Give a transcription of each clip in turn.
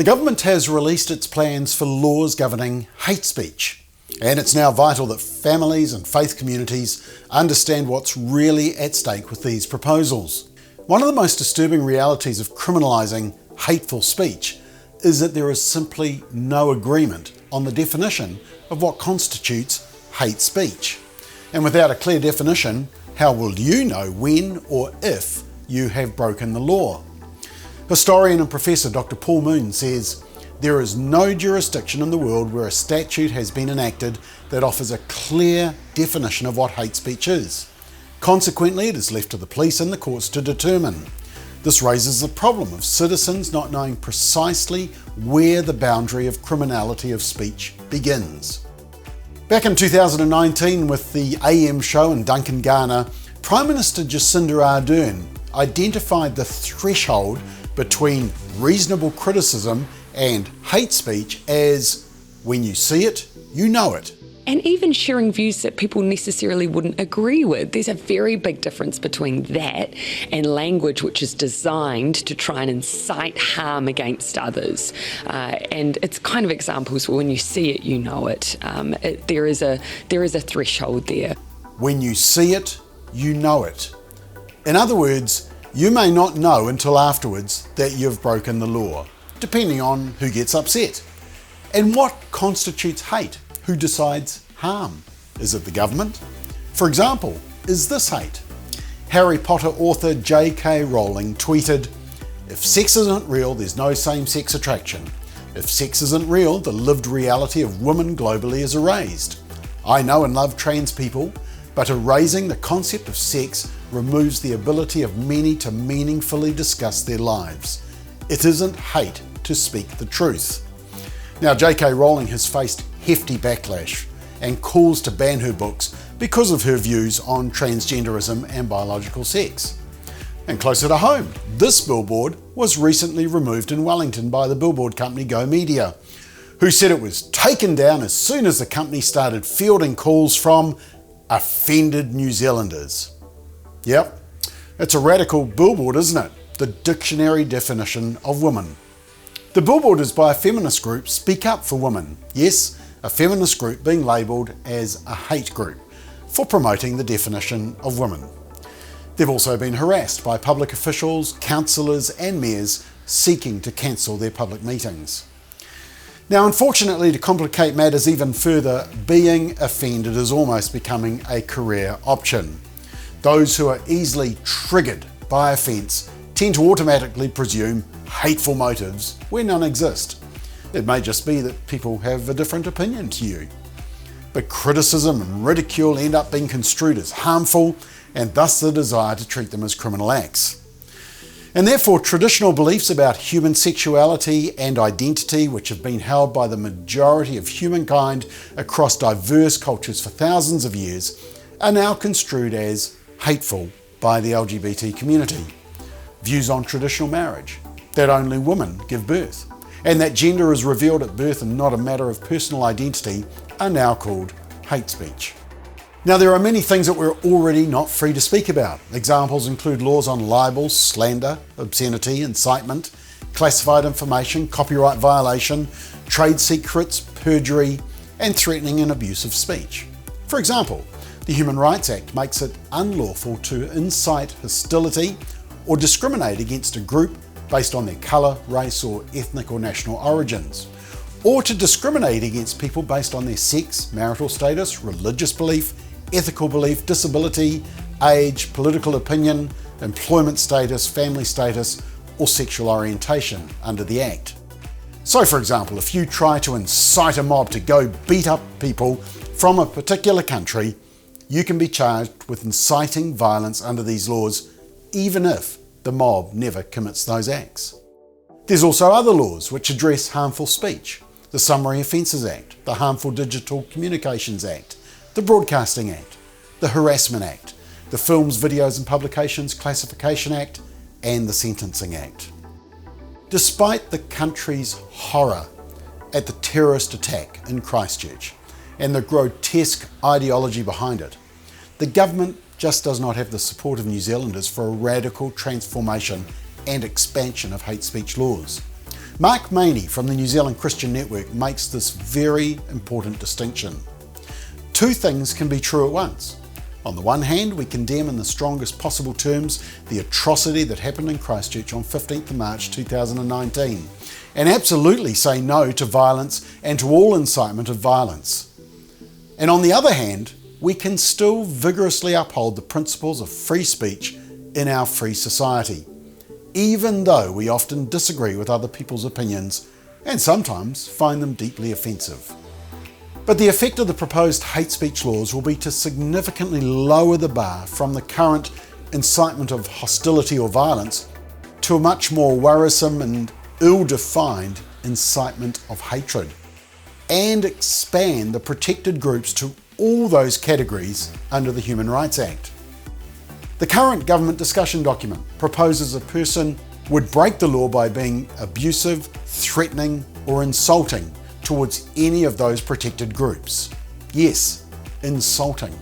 The government has released its plans for laws governing hate speech, and it's now vital that families and faith communities understand what's really at stake with these proposals. One of the most disturbing realities of criminalising hateful speech is that there is simply no agreement on the definition of what constitutes hate speech. And without a clear definition, how will you know when or if you have broken the law? Historian and professor Dr. Paul Moon says, "There is no jurisdiction in the world where a statute has been enacted that offers a clear definition of what hate speech is. Consequently, it is left to the police and the courts to determine. This raises the problem of citizens not knowing precisely where the boundary of criminality of speech begins." Back in 2019 with the AM show and Duncan Garner, Prime Minister Jacinda Ardern identified the threshold between reasonable criticism and hate speech as when you see it, you know it. And even sharing views that people necessarily wouldn't agree with. There's a very big difference between that and language which is designed to try and incite harm against others. And it's kind of examples where when you see it, you know it. There is a threshold there. When you see it, you know it. In other words, you may not know until afterwards that you've broken the law, depending on who gets upset. And what constitutes hate? Who decides harm? Is it the government? For example, is this hate? Harry Potter author J.K. Rowling tweeted, "If sex isn't real, there's no same-sex attraction. If sex isn't real, the lived reality of women globally is erased. I know and love trans people, but erasing the concept of sex removes the ability of many to meaningfully discuss their lives. It isn't hate to speak the truth." Now, J.K. Rowling has faced hefty backlash and calls to ban her books because of her views on transgenderism and biological sex. And closer to home, this billboard was recently removed in Wellington by the billboard company Go Media, who said it was taken down as soon as the company started fielding calls from offended New Zealanders. Yep, it's a radical billboard, isn't it? The dictionary definition of woman. The billboard is by a feminist group, Speak Up for Women. Yes, a feminist group being labelled as a hate group for promoting the definition of women. They've also been harassed by public officials, councillors and mayors seeking to cancel their public meetings. Now, unfortunately, to complicate matters even further, being offended is almost becoming a career option. Those who are easily triggered by offence tend to automatically presume hateful motives where none exist. It may just be that people have a different opinion to you. But criticism and ridicule end up being construed as harmful, and thus the desire to treat them as criminal acts. And therefore, traditional beliefs about human sexuality and identity, which have been held by the majority of humankind across diverse cultures for thousands of years, are now construed as hateful by the LGBT community. Views on traditional marriage, that only women give birth, and that gender is revealed at birth and not a matter of personal identity, are now called hate speech. Now, there are many things that we're already not free to speak about. Examples include laws on libel, slander, obscenity, incitement, classified information, copyright violation, trade secrets, perjury, and threatening and abusive speech. For example, the Human Rights Act makes it unlawful to incite hostility or discriminate against a group based on their colour, race, or ethnic or national origins, or to discriminate against people based on their sex, marital status, religious belief, ethical belief, disability, age, political opinion, employment status, family status, or sexual orientation under the Act. So, for example, if you try to incite a mob to go beat up people from a particular country, you can be charged with inciting violence under these laws, even if the mob never commits those acts. There's also other laws which address harmful speech: the Summary Offences Act, the Harmful Digital Communications Act, the Broadcasting Act, the Harassment Act, the Films, Videos and Publications Classification Act, and the Sentencing Act. Despite the country's horror at the terrorist attack in Christchurch and the grotesque ideology behind it, the government just does not have the support of New Zealanders for a radical transformation and expansion of hate speech laws. Mark Maney from the New Zealand Christian Network makes this very important distinction. Two things can be true at once. On the one hand, we condemn in the strongest possible terms the atrocity that happened in Christchurch on 15th of March 2019, and absolutely say no to violence and to all incitement of violence. And on the other hand, we can still vigorously uphold the principles of free speech in our free society, even though we often disagree with other people's opinions and sometimes find them deeply offensive. But the effect of the proposed hate speech laws will be to significantly lower the bar from the current incitement of hostility or violence to a much more worrisome and ill-defined incitement of hatred, and expand the protected groups to all those categories under the Human Rights Act. The current government discussion document proposes a person would break the law by being abusive, threatening, or insulting towards any of those protected groups. Yes, insulting.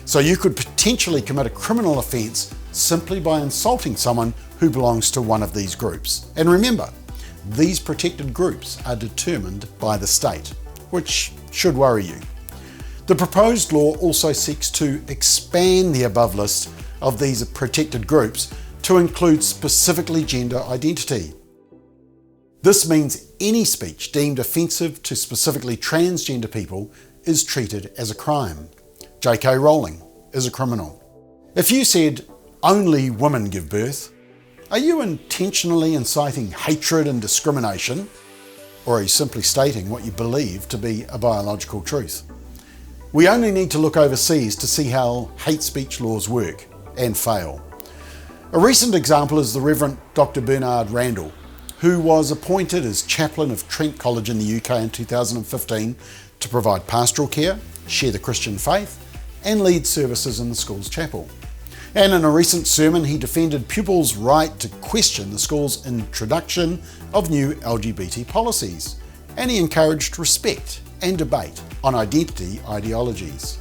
So you could potentially commit a criminal offence simply by insulting someone who belongs to one of these groups. And remember, these protected groups are determined by the state, which should worry you. The proposed law also seeks to expand the above list of these protected groups to include specifically gender identity. This means any speech deemed offensive to specifically transgender people is treated as a crime. J.K. Rowling is a criminal. If you said only women give birth, are you intentionally inciting hatred and discrimination, or are you simply stating what you believe to be a biological truth? We only need to look overseas to see how hate speech laws work and fail. A recent example is the Reverend Dr. Bernard Randall, who was appointed as chaplain of Trent College in the UK in 2015 to provide pastoral care, share the Christian faith, and lead services in the school's chapel. And in a recent sermon, he defended pupils' right to question the school's introduction of new LGBT policies, and he encouraged respect and debate on identity ideologies.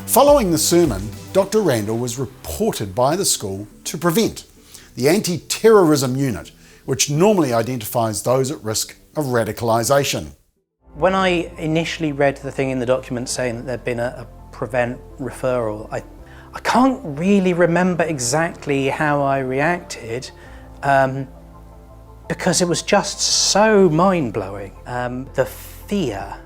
Following the sermon, Dr. Randall was reported by the school to Prevent, the anti-terrorism unit, which normally identifies those at risk of radicalisation. When I initially read the thing in the document saying that there'd been a Prevent referral, I can't really remember exactly how I reacted because it was just so mind-blowing. The fear,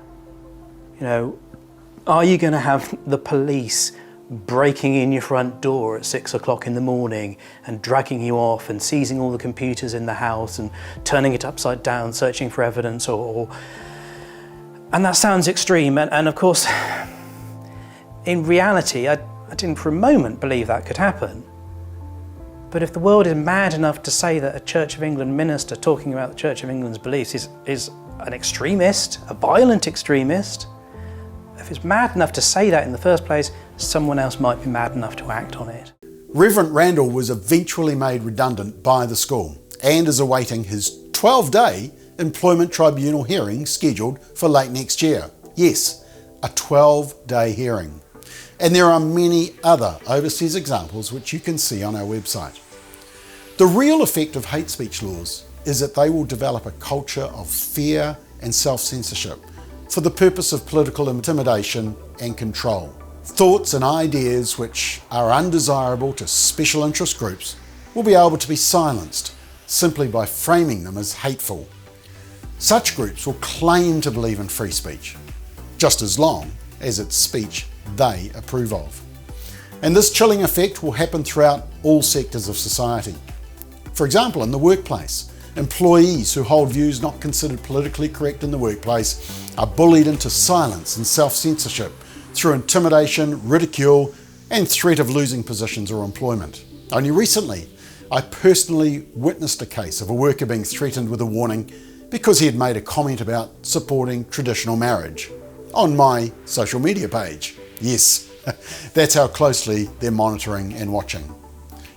are you going to have the police breaking in your front door at 6 o'clock in the morning and dragging you off and seizing all the computers in the house and turning it upside down, searching for evidence and that sounds extreme. And of course, in reality, I didn't for a moment believe that could happen. But if the world is mad enough to say that a Church of England minister talking about the Church of England's beliefs is an extremist, a violent extremist, if it's mad enough to say that in the first place, someone else might be mad enough to act on it. Reverend Randall was eventually made redundant by the school and is awaiting his 12-day employment tribunal hearing scheduled for late next year. Yes, a 12-day hearing. And there are many other overseas examples which you can see on our website. The real effect of hate speech laws is that they will develop a culture of fear and self-censorship for the purpose of political intimidation and control. Thoughts and ideas which are undesirable to special interest groups will be able to be silenced simply by framing them as hateful. Such groups will claim to believe in free speech, just as long as it's speech they approve of. And this chilling effect will happen throughout all sectors of society. For example, in the workplace, employees who hold views not considered politically correct in the workplace are bullied into silence and self-censorship through intimidation, ridicule, and threat of losing positions or employment. Only recently, I personally witnessed a case of a worker being threatened with a warning because he had made a comment about supporting traditional marriage on my social media page. Yes, that's how closely they're monitoring and watching.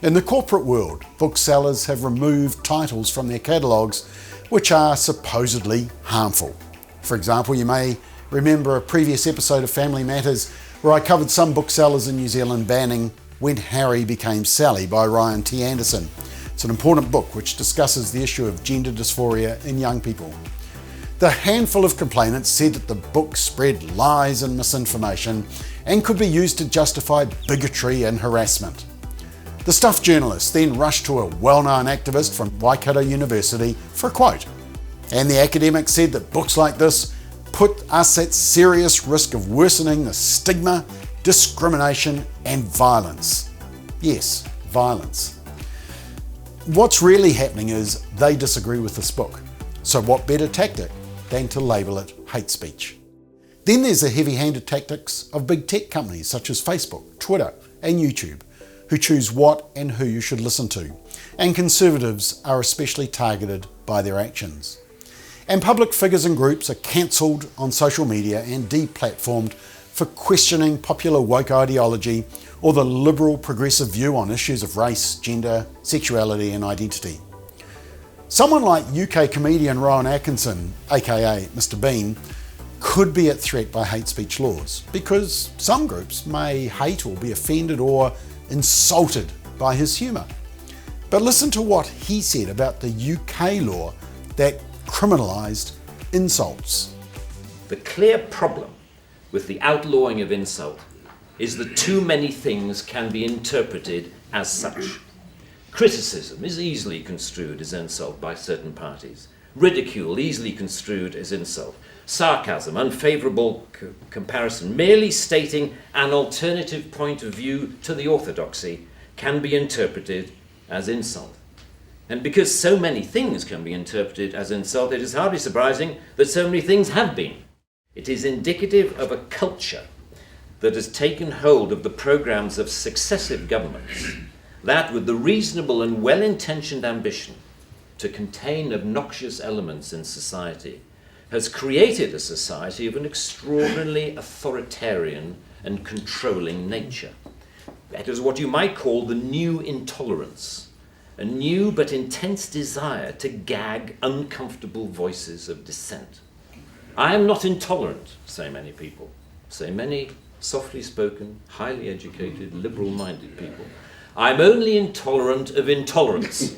In the corporate world, booksellers have removed titles from their catalogues which are supposedly harmful. For example, you may remember a previous episode of Family Matters where I covered some booksellers in New Zealand banning When Harry Became Sally by Ryan T. Anderson. It's an important book which discusses the issue of gender dysphoria in young people. The handful of complainants said that the book spread lies and misinformation and could be used to justify bigotry and harassment. The Stuff journalists then rushed to a well-known activist from Waikato University for a quote, and the academic said that books like this put us at serious risk of worsening the stigma, discrimination and violence. Yes, violence. What's really happening is they disagree with this book. So what better tactic than to label it hate speech? Then there's the heavy-handed tactics of big tech companies such as Facebook, Twitter and YouTube, who choose what and who you should listen to, and conservatives are especially targeted by their actions. And public figures and groups are cancelled on social media and deplatformed for questioning popular woke ideology or the liberal progressive view on issues of race, gender, sexuality and identity. Someone like UK comedian Rowan Atkinson, aka Mr Bean, could be at threat by hate speech laws because some groups may hate or be offended or insulted by his humour. But listen to what he said about the UK law that criminalised insults. The clear problem with the outlawing of insult is that too many things can be interpreted as such. Criticism is easily construed as insult by certain parties. Ridicule easily construed as insult. Sarcasm, unfavourable comparison, merely stating an alternative point of view to the orthodoxy can be interpreted as insult. And because so many things can be interpreted as insult, it is hardly surprising that so many things have been. It is indicative of a culture that has taken hold of the programmes of successive governments, that with the reasonable and well-intentioned ambition to contain obnoxious elements in society, has created a society of an extraordinarily authoritarian and controlling nature. That is what you might call the new intolerance, a new but intense desire to gag uncomfortable voices of dissent. I am not intolerant, say many people, say many softly spoken, highly educated, liberal-minded people. I'm only intolerant of intolerance.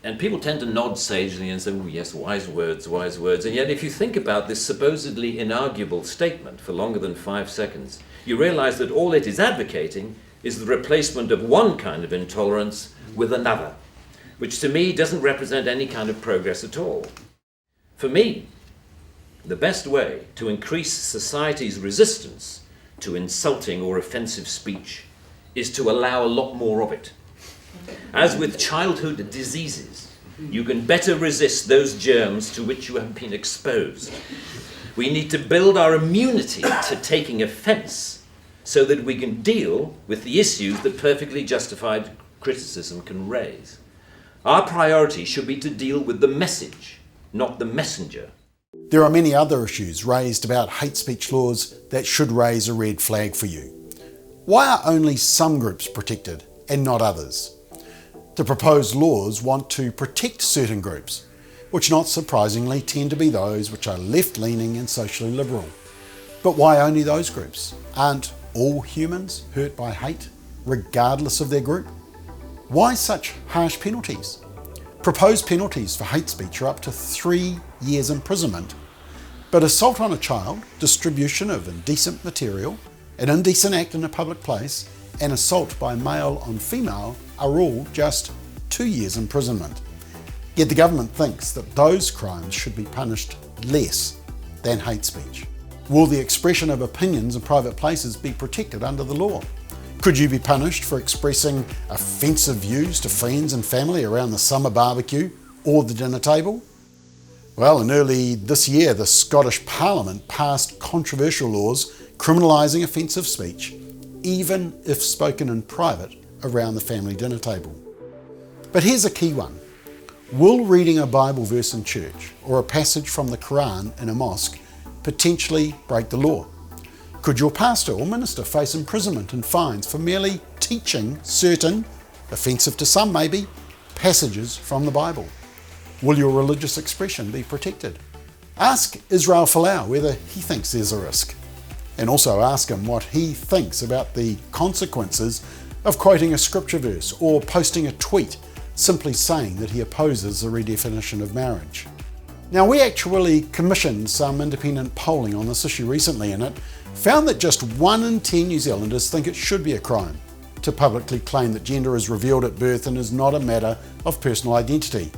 And people tend to nod sagely and say, oh yes, wise words, wise words. And yet if you think about this supposedly inarguable statement for longer than 5 seconds, you realise that all it is advocating is the replacement of one kind of intolerance with another, which to me doesn't represent any kind of progress at all. For me, the best way to increase society's resistance to insulting or offensive speech is to allow a lot more of it. As with childhood diseases, you can better resist those germs to which you have been exposed. We need to build our immunity to taking offence so that we can deal with the issues that perfectly justified criticism can raise. Our priority should be to deal with the message, not the messenger. There are many other issues raised about hate speech laws that should raise a red flag for you. Why are only some groups protected and not others? The proposed laws want to protect certain groups, which not surprisingly tend to be those which are left-leaning and socially liberal. But why only those groups? Aren't all humans hurt by hate, regardless of their group? Why such harsh penalties? Proposed penalties for hate speech are up to 3 years imprisonment, but assault on a child, distribution of indecent material, an indecent act in a public place, and assault by male on female are all just 2 years imprisonment. Yet the government thinks that those crimes should be punished less than hate speech. Will the expression of opinions in private places be protected under the law? Could you be punished for expressing offensive views to friends and family around the summer barbecue or the dinner table? Well, in early this year, the Scottish Parliament passed controversial laws criminalising offensive speech, even if spoken in private around the family dinner table. But here's a key one. Will reading a Bible verse in church or a passage from the Quran in a mosque potentially break the law? Could your pastor or minister face imprisonment and fines for merely teaching certain, offensive to some maybe, passages from the Bible? Will your religious expression be protected? Ask Israel Folau whether he thinks there's a risk. And also ask him what he thinks about the consequences of quoting a scripture verse or posting a tweet simply saying that he opposes the redefinition of marriage. Now, we actually commissioned some independent polling on this issue recently, and it found that just 1 in 10 New Zealanders think it should be a crime to publicly claim that gender is revealed at birth and is not a matter of personal identity,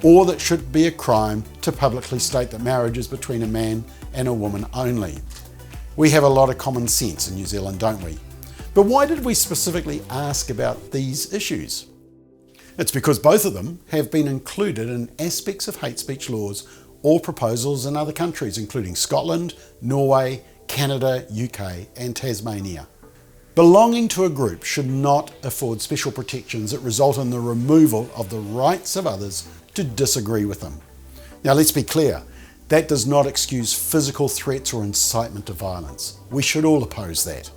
or that it should be a crime to publicly state that marriage is between a man and a woman only. We have a lot of common sense in New Zealand, don't we? But why did we specifically ask about these issues? It's because both of them have been included in aspects of hate speech laws or proposals in other countries, including Scotland, Norway, Canada, UK, and Tasmania. Belonging to a group should not afford special protections that result in the removal of the rights of others to disagree with them. Now, let's be clear, that does not excuse physical threats or incitement to violence. We should all oppose that.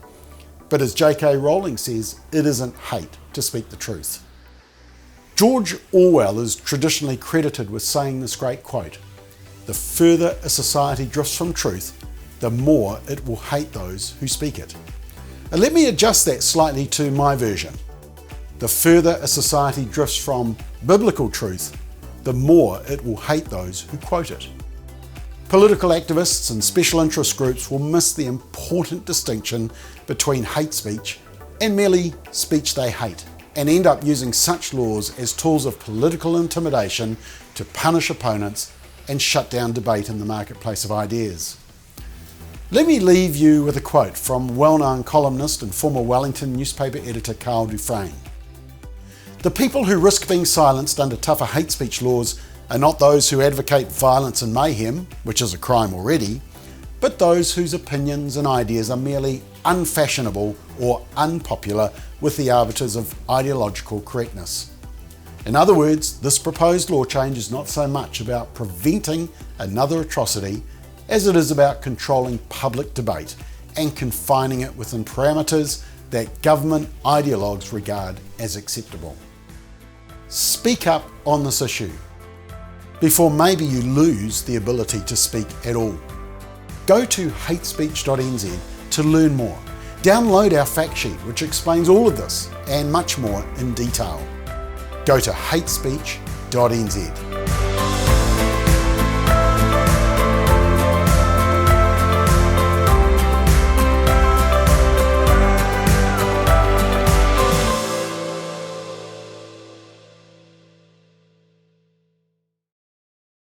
But as J.K. Rowling says, it isn't hate to speak the truth. George Orwell is traditionally credited with saying this great quote, "The further a society drifts from truth, the more it will hate those who speak it." And let me adjust that slightly to my version. The further a society drifts from biblical truth, the more it will hate those who quote it. Political activists and special interest groups will miss the important distinction between hate speech and merely speech they hate, and end up using such laws as tools of political intimidation to punish opponents and shut down debate in the marketplace of ideas. Let me leave you with a quote from well-known columnist and former Wellington newspaper editor Carl Dufresne. "The people who risk being silenced under tougher hate speech laws are not those who advocate violence and mayhem, which is a crime already, but those whose opinions and ideas are merely unfashionable or unpopular with the arbiters of ideological correctness." In other words, this proposed law change is not so much about preventing another atrocity as it is about controlling public debate and confining it within parameters that government ideologues regard as acceptable. Speak up on this issue before maybe you lose the ability to speak at all. Go to hatespeech.nz to learn more. Download our fact sheet, which explains all of this and much more in detail. Go to hatespeech.nz.